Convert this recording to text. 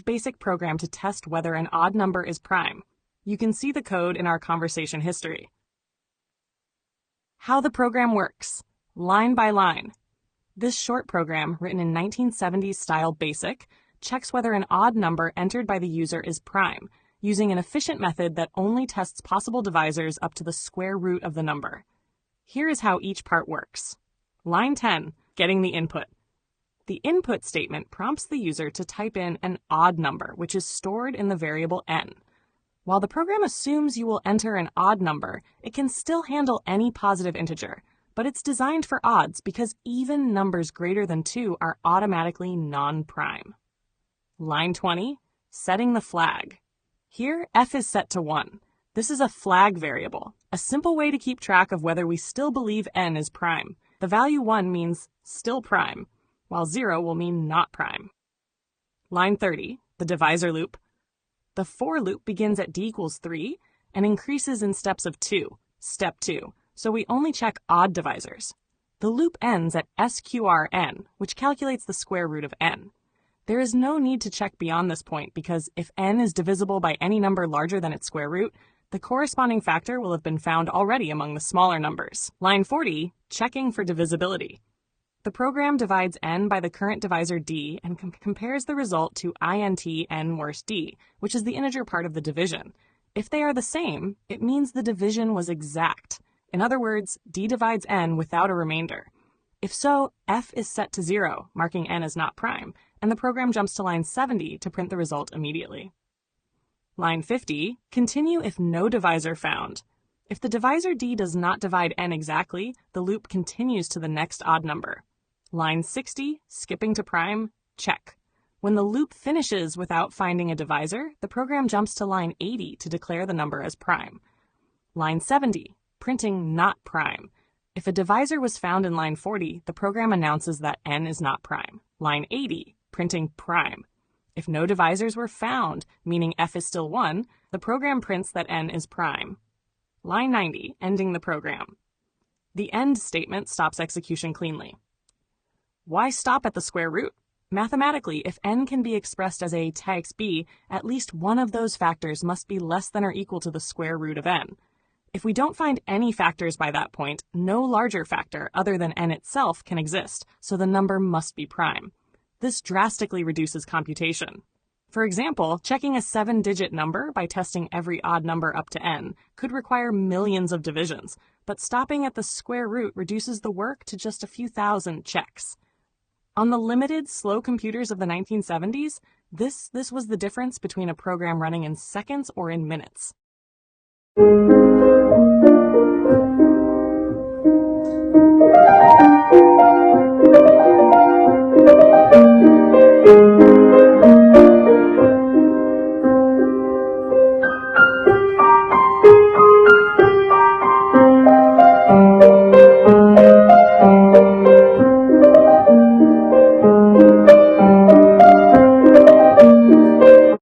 basic program to test whether an odd number is prime. You can see the code in our conversation history. How the program works, line by line. This short program, written in 1970s style BASIC, checks whether an odd number entered by the user is prime, using an efficient method that only tests possible divisors up to the square root of the number. Here is how each part works. Line 10, getting the input. The input statement prompts the user to type in an odd number, which is stored in the variable n. While the program assumes you will enter an odd number, it can still handle any positive integer, but it's designed for odds because even numbers greater than 2 are automatically non-prime. Line 20, setting the flag. Here, f is set to 1. This is a flag variable, a simple way to keep track of whether we still believe n is prime. The value 1 means still prime, while 0 will mean not prime. Line 30, the divisor loop. The for loop begins at d equals 3 and increases in steps of 2, step 2, so we only check odd divisors. The loop ends at sqrn, which calculates the square root of n. There is no need to check beyond this point because if n is divisible by any number larger than its square root, the corresponding factor will have been found already among the smaller numbers. Line 40, checking for divisibility. The program divides n by the current divisor d and compares the result to int n worst d, which is the integer part of the division. If they are the same, it means the division was exact. In other words, d divides n without a remainder. If so, f is set to 0, marking n as not prime, and the program jumps to line 70 to print the result immediately. Line 50, continue if no divisor found. If the divisor d does not divide n exactly, the loop continues to the next odd number. Line 60, skipping to prime, check. When the loop finishes without finding a divisor, the program jumps to line 80 to declare the number as prime. Line 70, printing not prime. If a divisor was found in line 40, the program announces that n is not prime. Line 80, printing prime. If no divisors were found, meaning f is still 1, the program prints that n is prime. Line 90, ending the program. The end statement stops execution cleanly. Why stop at the square root? Mathematically, if n can be expressed as a tax b, at least one of those factors must be less than or equal to the square root of n. If we don't find any factors by that point, no larger factor other than n itself can exist, so the number must be prime. This drastically reduces computation. For example, checking a 7-digit number by testing every odd number up to n could require millions of divisions, but stopping at the square root reduces the work to just a few thousand checks. On the limited, slow computers of the 1970s, this was the difference between a program running in seconds or in minutes.